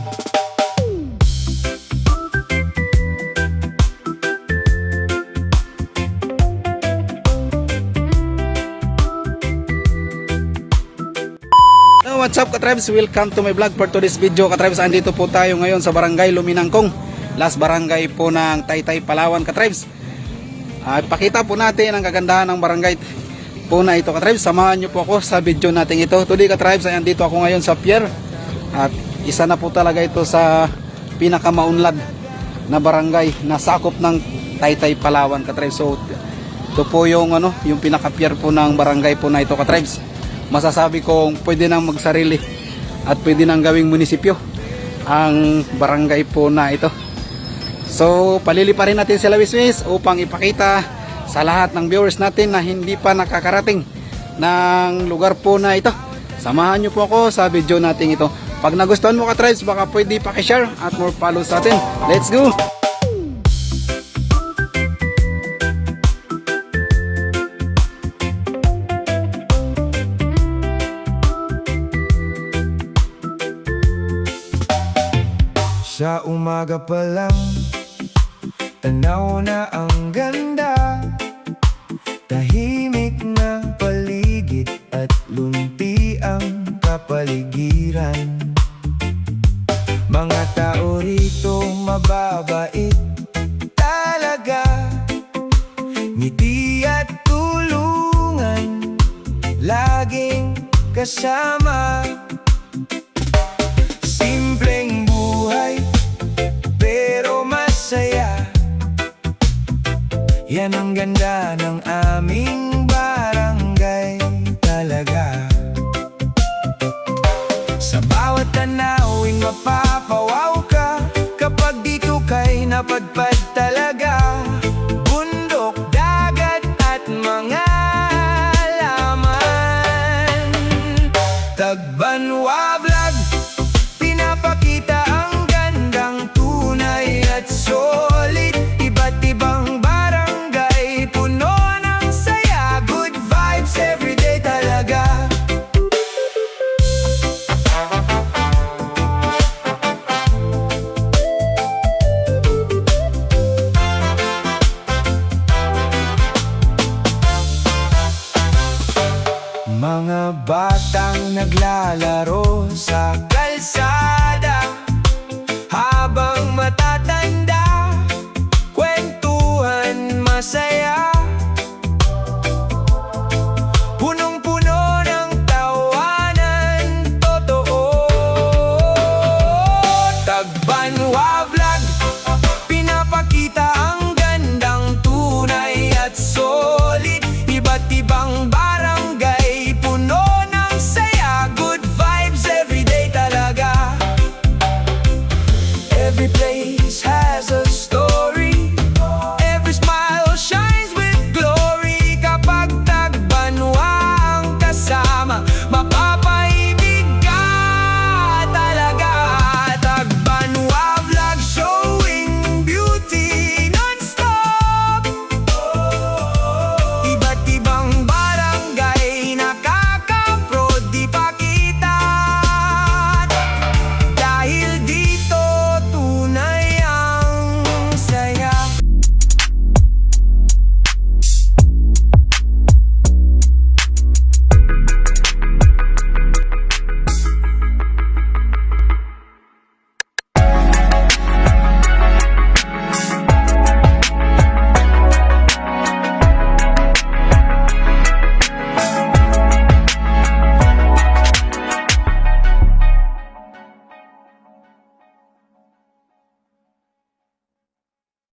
What's up ka-tribes? Welcome to my vlog for today's video ka-tribes. Andito po tayo ngayon sa Barangay Luminang, last barangay po ng Taytay, Palawan ka-tribes. Pakita po natin ang kagandahan ng barangay po na ito ka-tribes. Samahan nyo po ako sa video natin ito. Today ka-tribes ay andito ako ngayon sa pier. At isa na po talaga ito sa pinakamaunlad na barangay na sakop ng Taytay, Palawan ka-tribes. So ito po yung yung pinaka-pier po ng barangay po na ito ka-tribes. Masasabi kong pwede nang magsarili at pwede nang gawing munisipyo ang barangay po na ito. So palilipa rin natin sila wiswis upang ipakita sa lahat ng viewers natin na hindi pa nakakarating ng lugar po na ito. Samahan nyo po ako sa video natin ito. Pag nagustuhan mo ka-tribes, baka pwede pakishare at more follow sa atin. Let's go! Sa umaga pa lang, tanaw na ang ganda. Tahimik na paligid at lunti ang kapaligiran. Mga tao rito mababait talaga. Ngiti at tulungan, laging kasama. Simpleng buhay, pero masaya. Yan ang ganda ng aming barangay talaga. Sa bawat tanawing mapa